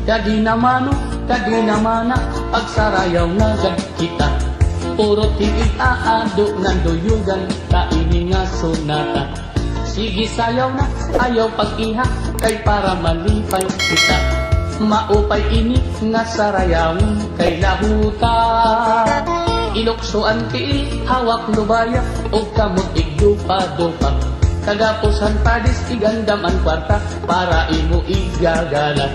Kadi namana, pagsarayaw na gad kita. Puro tigid aado ng duyugan, kaini nga sonata. Sige sayaw na, ayaw pag-iha, kay para malipay kita. Maupay ini nga sarayawin, kay lahuta. Iloksoan tiil, hawak lubaya, o kamot igdupa-dupa. Kagapusan padis, igandam ang kwarta, para imo igagala.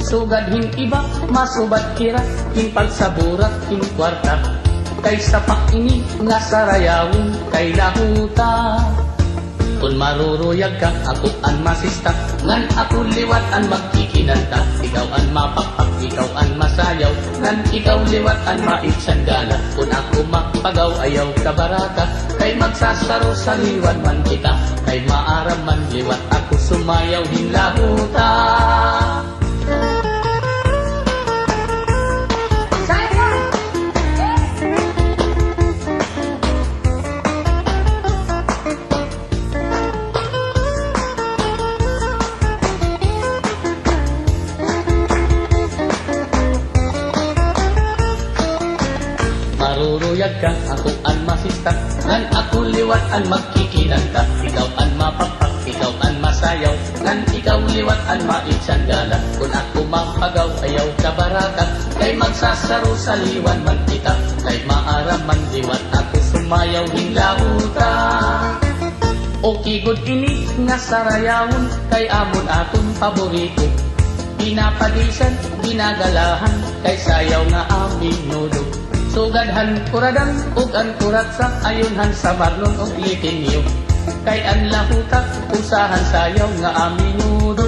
Sugad hin iba, masubat kira, hin pagsaburat, hin kwarta. Kay sapak ini, nga sarayawin, kay lahuta. Kung maruruyag ka, ako ang masista, ngan ako liwat ang magkikinanta. Ikaw ang mapakpak, ikaw ang masayaw, ngan ikaw liwat ang maitsanggala. Kung ako makpagaw, ayaw ka baraka, kay magsasaro sa liwan man kita. Kay maaram man liwat, ako sumayaw din lahuta. Maruruyag ka, ako ang masista, ngan ako liwat ang magkikinanta. Ikaw ang mapapak, ikaw ang masayaw, ngan ikaw liwat ang maitsanggala. Kung ako mapagaw, ayaw ka baraka, kay magsasaro sa liwan man kita. Kay maaram man liwat, ako sumayaw hinlahuta. O kigod ini nga sarayawon, kay amon aton paborito. Pinapadisan, ginagalahan, kay sayaw nga aming nudo. Sugadhan kuradan, ug ang kuratsa, ayunhan sa marlon og litinyo. Kay ang lahuta, usahan sayaw nga aming nudo.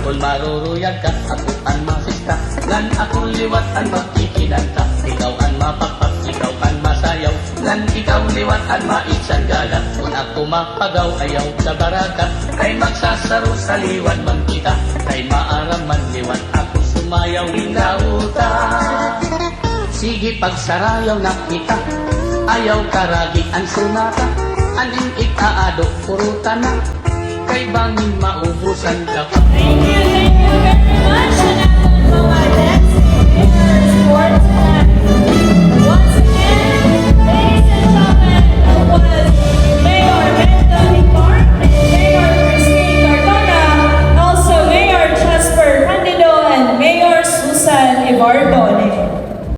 Kung maruruyag ka, ako ang masista, ngan ako liwat ang magkikinanta. Ikaw ang mapakpak, ikaw ang masayaw, ngan ikaw liwat ang maitsanggala. Kung ako mapagaw, ayaw sa baraka, kay magsasaro sa liwan man kita. Kay maaram man liwat, ako sumayaw hinlahuta. Sige pagsarayaw na kita, ayaw karagi ang sunata. Aning ikaado, purutan na, kay bangin maubusan ka pa. Thank you very much. And ako po mga dancing sportsmen. Once again, ladies and gentlemen, it was Mayor Benton Park, Mayor Christine Cardona, also Mayor Jasper Candido, and Mayor Susan Ibardo.